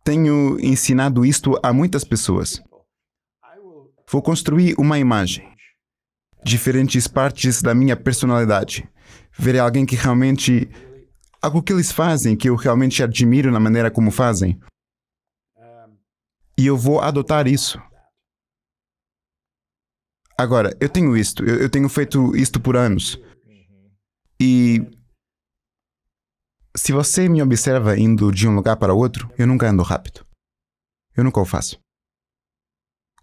tenho ensinado isto a muitas pessoas. Vou construir uma imagem, diferentes partes da minha personalidade. Verei alguém que realmente... algo que eles fazem, que eu realmente admiro na maneira como fazem. E eu vou adotar isso. Agora, eu tenho isto. Eu tenho feito isto por anos. E... se você me observa indo de um lugar para outro, eu nunca ando rápido. Eu nunca o faço.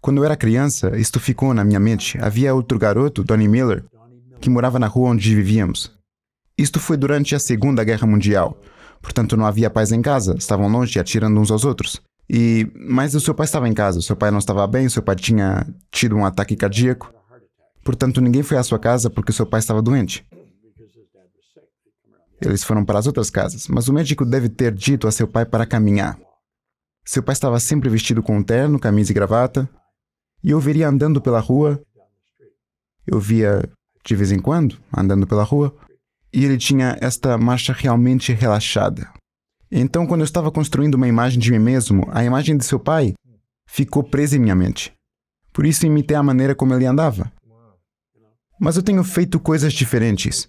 Quando eu era criança, isto ficou na minha mente. Havia outro garoto, Donnie Miller, que morava na rua onde vivíamos. Isto foi durante a Segunda Guerra Mundial. Portanto, não havia paz em casa. Estavam longe, atirando uns aos outros. Mas o seu pai estava em casa. O seu pai não estava bem. O seu pai tinha tido um ataque cardíaco. Portanto, ninguém foi à sua casa porque o seu pai estava doente. Eles foram para as outras casas. Mas o médico deve ter dito a seu pai para caminhar. Seu pai estava sempre vestido com um terno, camisa e gravata. E eu viria andando pela rua. Eu via, de vez em quando, andando pela rua. E ele tinha esta marcha realmente relaxada. Então, quando eu estava construindo uma imagem de mim mesmo, a imagem de seu pai ficou presa em minha mente. Por isso, imitei a maneira como ele andava. Mas eu tenho feito coisas diferentes.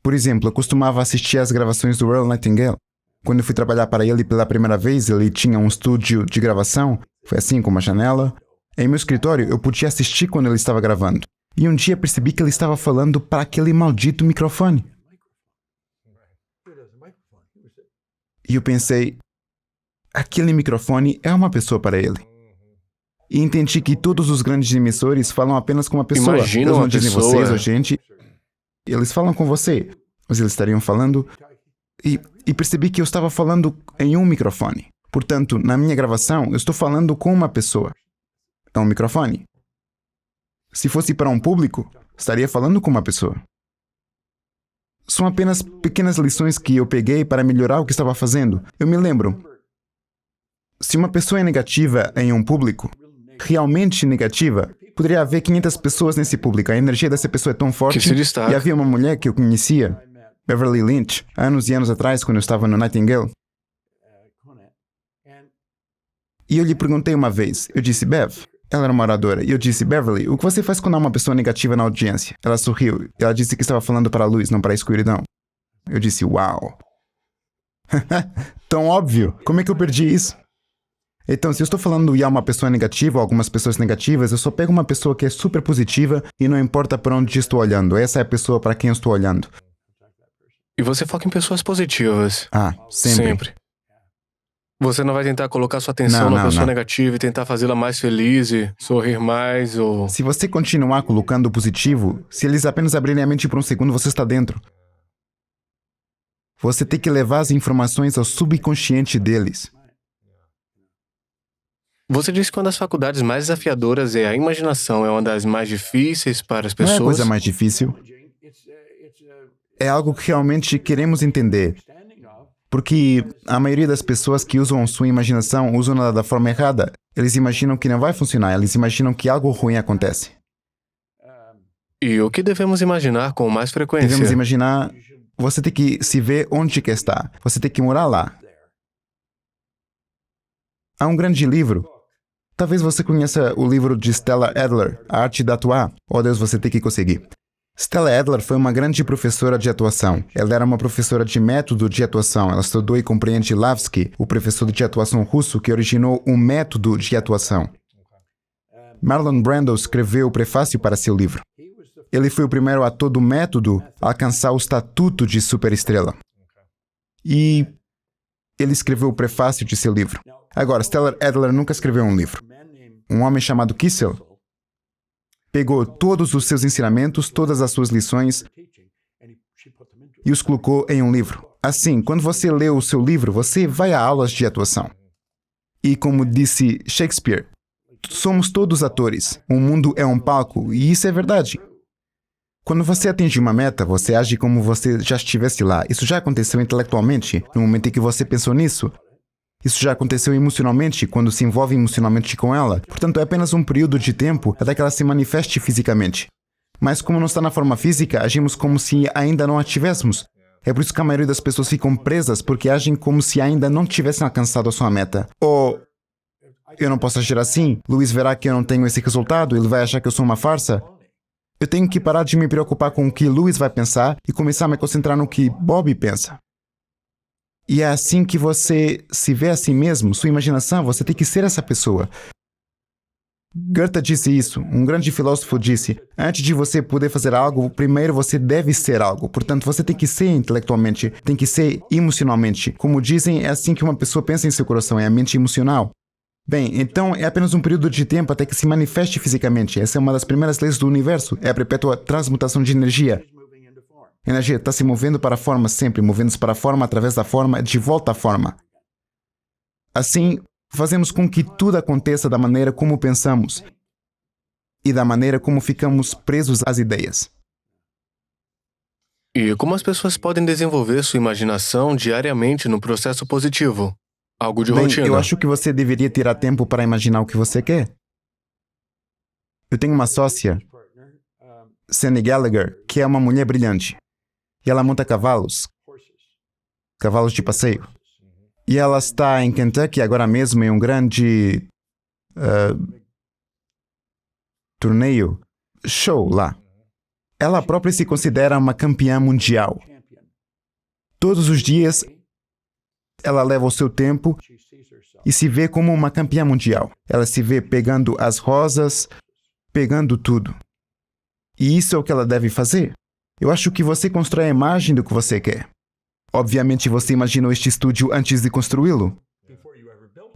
Por exemplo, eu costumava assistir às gravações do Earl Nightingale. Quando eu fui trabalhar para ele pela primeira vez, ele tinha um estúdio de gravação. Foi assim, com uma janela. Em meu escritório, eu podia assistir quando ele estava gravando. E um dia percebi que ele estava falando para aquele maldito microfone. E eu pensei, aquele microfone é uma pessoa para ele. E entendi que todos os grandes emissores falam apenas com uma pessoa. Imagina eles não uma dizem pessoa. vocês ou gente. Eles falam com você. Mas eles estariam falando... E percebi que eu estava falando em um microfone. Portanto, na minha gravação, eu estou falando com uma pessoa. É um microfone. Se fosse para um público, estaria falando com uma pessoa. São apenas pequenas lições que eu peguei para melhorar o que estava fazendo. Eu me lembro. Se uma pessoa é negativa em um público, realmente negativa, poderia haver 500 pessoas nesse público. A energia dessa pessoa é tão forte. Que se destaca. E havia uma mulher que eu conhecia, Beverly Lynch, anos e anos atrás, quando eu estava no Nightingale. E eu lhe perguntei uma vez. Eu disse, Bev... Ela era uma oradora. E eu disse, Beverly, o que você faz quando há uma pessoa negativa na audiência? Ela sorriu. Ela disse que estava falando para a luz, não para a escuridão. Eu disse, uau. Tão óbvio. Como é que eu perdi isso? Então, se eu estou falando e há uma pessoa negativa ou algumas pessoas negativas, eu só pego uma pessoa que é super positiva e não importa para onde estou olhando. Essa é a pessoa para quem eu estou olhando. E você foca em pessoas positivas. Ah, sempre. Você não vai tentar colocar sua atenção na pessoa negativa e tentar fazê-la mais feliz e sorrir mais ou... Se você continuar colocando o positivo, se eles apenas abrirem a mente por um segundo, você está dentro. Você tem que levar as informações ao subconsciente deles. Você disse que uma das faculdades mais desafiadoras é a imaginação. É uma das mais difíceis para as Não pessoas. é a coisa mais difícil. É algo que realmente queremos entender. Porque a maioria das pessoas que usam sua imaginação usam ela da forma errada. Eles imaginam que não vai funcionar, eles imaginam que algo ruim acontece. E o que devemos imaginar com mais frequência? Devemos imaginar... Você tem que se ver onde quer estar. Você tem que morar lá. Há um grande livro. Talvez você conheça o livro de Stella Adler, A Arte de Atuar. Oh Deus, você tem que conseguir. Stella Adler foi uma grande professora de atuação. Ela era uma professora de método de atuação. Ela estudou e compreende Lavsky, o professor de atuação russo que originou o método de atuação. Marlon Brando escreveu o prefácio para seu livro. Ele foi o primeiro ator do método a alcançar o estatuto de superestrela. E ele escreveu o prefácio de seu livro. Agora, Stella Adler nunca escreveu um livro. Um homem chamado Kissel pegou todos os seus ensinamentos, todas as suas lições e os colocou em um livro. Assim, quando você lê o seu livro, você vai a aulas de atuação. E como disse Shakespeare, somos todos atores. O mundo é um palco, e isso é verdade. Quando você atinge uma meta, você age como você já estivesse lá. Isso já aconteceu intelectualmente, no momento em que você pensou nisso. Isso já aconteceu emocionalmente, quando se envolve emocionalmente com ela. Portanto, é apenas um período de tempo até que ela se manifeste fisicamente. Mas como não está na forma física, agimos como se ainda não a tivéssemos. É por isso que a maioria das pessoas ficam presas porque agem como se ainda não tivessem alcançado a sua meta. Ou, eu não posso agir assim, Luiz verá que eu não tenho esse resultado, ele vai achar que eu sou uma farsa. Eu tenho que parar de me preocupar com o que Luiz vai pensar e começar a me concentrar no que Bob pensa. E é assim que você se vê a si mesmo, sua imaginação, você tem que ser essa pessoa. Goethe disse isso, um grande filósofo disse, antes de você poder fazer algo, primeiro você deve ser algo. Portanto, você tem que ser intelectualmente, tem que ser emocionalmente. Como dizem, é assim que uma pessoa pensa em seu coração, é a mente emocional. Bem, então é apenas um período de tempo até que se manifeste fisicamente. Essa é uma das primeiras leis do universo, é a perpétua transmutação de energia. A energia está se movendo para a forma sempre, movendo-se para a forma, através da forma, de volta à forma. Assim, fazemos com que tudo aconteça da maneira como pensamos e da maneira como ficamos presos às ideias. E como as pessoas podem desenvolver sua imaginação diariamente no processo positivo? Algo de rotina. Eu acho que você deveria tirar tempo para imaginar o que você quer. Eu tenho uma sócia, Sandy Gallagher, que é uma mulher brilhante. E ela monta cavalos de passeio. E ela está em Kentucky agora mesmo em um grande torneio, show lá. Ela própria se considera uma campeã mundial. Todos os dias, ela leva o seu tempo e se vê como uma campeã mundial. Ela se vê pegando as rosas, pegando tudo. E isso é o que ela deve fazer. Eu acho que você constrói a imagem do que você quer. Obviamente você imaginou este estúdio antes de construí-lo.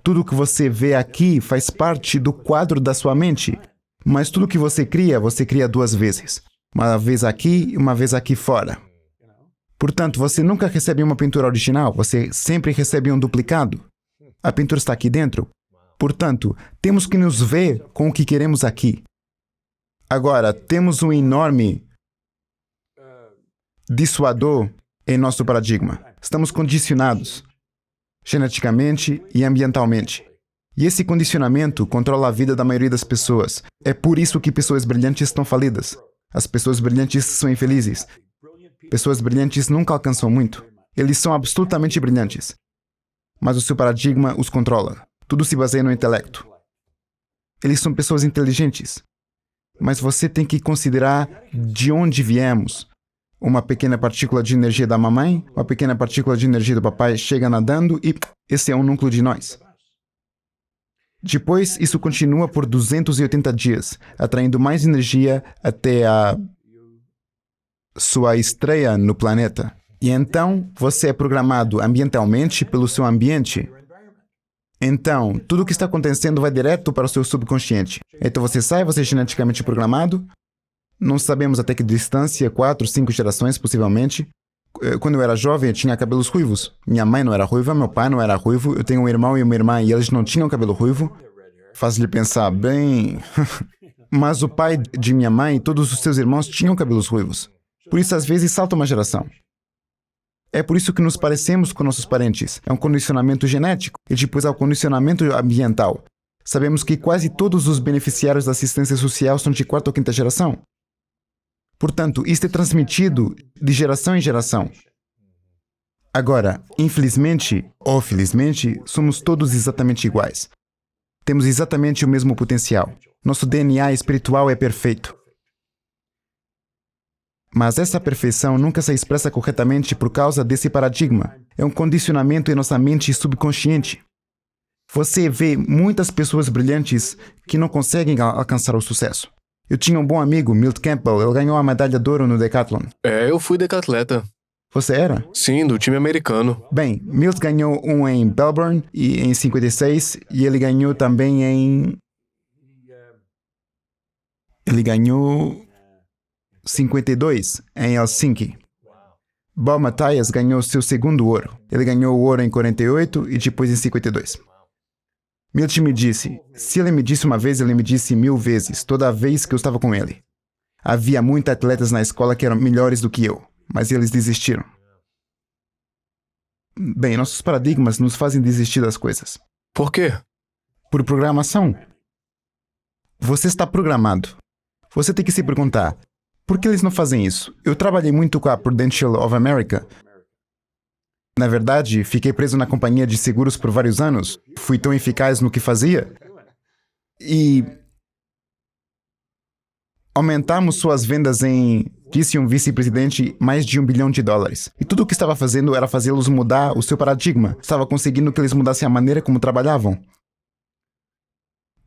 Tudo que você vê aqui faz parte do quadro da sua mente. Mas tudo que você cria duas vezes. Uma vez aqui e uma vez aqui fora. Portanto, você nunca recebe uma pintura original, você sempre recebe um duplicado. A pintura está aqui dentro. Portanto, temos que nos ver com o que queremos aqui. Agora, temos um enorme dissuador em nosso paradigma. Estamos condicionados, geneticamente e ambientalmente. E esse condicionamento controla a vida da maioria das pessoas. É por isso que pessoas brilhantes estão falidas. As pessoas brilhantes são infelizes. Pessoas brilhantes nunca alcançam muito. Eles são absolutamente brilhantes. Mas o seu paradigma os controla. Tudo se baseia no intelecto. Eles são pessoas inteligentes. Mas você tem que considerar de onde viemos. Uma pequena partícula de energia da mamãe, uma pequena partícula de energia do papai chega nadando e esse é um núcleo de nós. Depois, isso continua por 280 dias, atraindo mais energia até a sua estreia no planeta. E então, você é programado ambientalmente pelo seu ambiente. Então, tudo o que está acontecendo vai direto para o seu subconsciente. Então você sai, você é geneticamente programado. Não sabemos até que distância, 4, 5 gerações, possivelmente. Quando eu era jovem, eu tinha cabelos ruivos. Minha mãe não era ruiva, meu pai não era ruivo. Eu tenho um irmão e uma irmã e eles não tinham cabelo ruivo. Faz-lhe pensar bem... Mas o pai de minha mãe e todos os seus irmãos tinham cabelos ruivos. Por isso, às vezes, salta uma geração. É por isso que nos parecemos com nossos parentes. É um condicionamento genético. E depois há o condicionamento ambiental. Sabemos que quase todos os beneficiários da assistência social são de 4ª ou 5ª geração. Portanto, isto é transmitido de geração em geração. Agora, infelizmente ou felizmente, somos todos exatamente iguais. Temos exatamente o mesmo potencial. Nosso DNA espiritual é perfeito. Mas essa perfeição nunca se expressa corretamente por causa desse paradigma. É um condicionamento em nossa mente subconsciente. Você vê muitas pessoas brilhantes que não conseguem alcançar o sucesso. Eu tinha um bom amigo, Milt Campbell, ele ganhou a medalha de ouro no decathlon. Eu fui decatleta. Você era? Sim, do time americano. Bem, Milt ganhou um em Melbourne e em 56 e ele ganhou também em... Ele ganhou 52 em Helsinki. Bob Mathias ganhou seu segundo ouro. Ele ganhou o ouro em 48 e depois em 52. Milt me disse, se ele me disse uma vez, ele me disse 1000 vezes, toda vez que eu estava com ele. Havia muitos atletas na escola que eram melhores do que eu, mas eles desistiram. Bem, nossos paradigmas nos fazem desistir das coisas. Por quê? Por programação. Você está programado. Você tem que se perguntar, por que eles não fazem isso? Eu trabalhei muito com a Prudential of America. Na verdade, fiquei preso na companhia de seguros por vários anos. Fui tão eficaz no que fazia. E aumentamos suas vendas em, disse um vice-presidente, mais de $1 bilhão. E tudo o que estava fazendo era fazê-los mudar o seu paradigma. Estava conseguindo que eles mudassem a maneira como trabalhavam.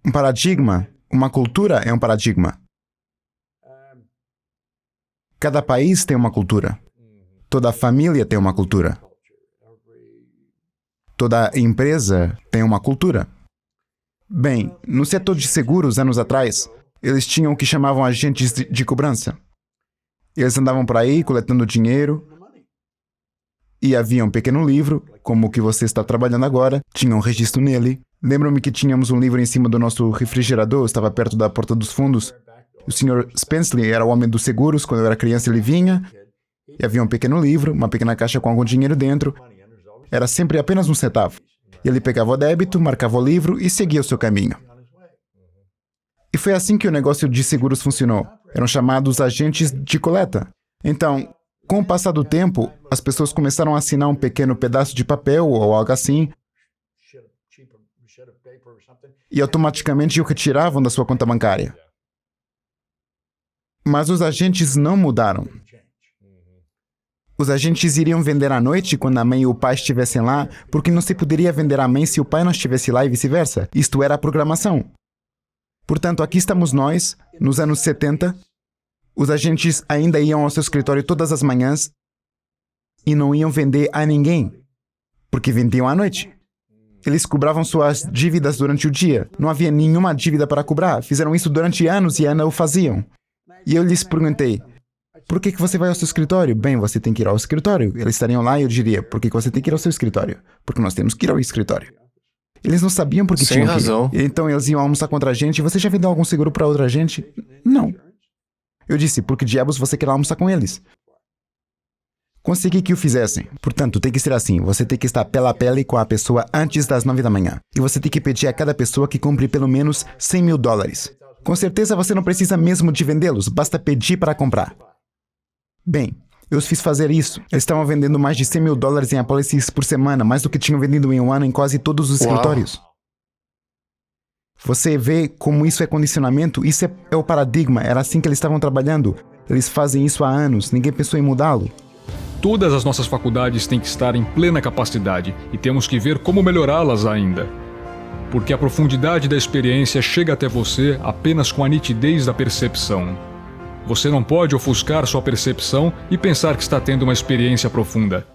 Um paradigma, uma cultura é um paradigma. Cada país tem uma cultura. Toda família tem uma cultura. Toda empresa tem uma cultura. Bem, no setor de seguros, anos atrás, eles tinham o que chamavam agentes de cobrança. Eles andavam por aí coletando dinheiro e havia um pequeno livro, como o que você está trabalhando agora, tinha um registro nele. Lembro-me que tínhamos um livro em cima do nosso refrigerador, estava perto da porta dos fundos. O Sr. Spenceley era o homem dos seguros, quando eu era criança ele vinha, e havia um pequeno livro, uma pequena caixa com algum dinheiro dentro. Era sempre apenas $0,01. Ele pegava o débito, marcava o livro e seguia o seu caminho. E foi assim que o negócio de seguros funcionou. Eram chamados agentes de coleta. Então, com o passar do tempo, as pessoas começaram a assinar um pequeno pedaço de papel ou algo assim, e automaticamente o retiravam da sua conta bancária. Mas os agentes não mudaram. Os agentes iriam vender à noite quando a mãe e o pai estivessem lá, porque não se poderia vender à mãe se o pai não estivesse lá e vice-versa. Isto era a programação. Portanto, aqui estamos nós, nos anos 70. Os agentes ainda iam ao seu escritório todas as manhãs e não iam vender a ninguém, porque vendiam à noite. Eles cobravam suas dívidas durante o dia. Não havia nenhuma dívida para cobrar. Fizeram isso durante anos e ainda o faziam. E eu lhes perguntei, por que você vai ao seu escritório? Bem, você tem que ir ao escritório. Eles estariam lá e eu diria, por que você tem que ir ao seu escritório? Porque nós temos que ir ao escritório. Eles não sabiam por que tinham razão. que ir. Então eles iam almoçar contra a gente. Você já vendeu algum seguro para outra gente? Não. Eu disse, por que diabos você quer almoçar com eles? Consegui que o fizessem. Portanto, tem que ser assim. Você tem que estar pela pele com a pessoa antes das 9 da manhã. E você tem que pedir a cada pessoa que compre pelo menos $100 mil. Com certeza você não precisa mesmo de vendê-los. Basta pedir para comprar. Bem, eu os fiz fazer isso. Eles estavam vendendo mais de $100 mil em apólices por semana, mais do que tinham vendido em um ano em quase todos os escritórios. Você vê como isso é condicionamento? Isso é o paradigma. Era assim que eles estavam trabalhando. Eles fazem isso há anos. Ninguém pensou em mudá-lo. Todas as nossas faculdades têm que estar em plena capacidade e temos que ver como melhorá-las ainda. Porque a profundidade da experiência chega até você apenas com a nitidez da percepção. Você não pode ofuscar sua percepção e pensar que está tendo uma experiência profunda.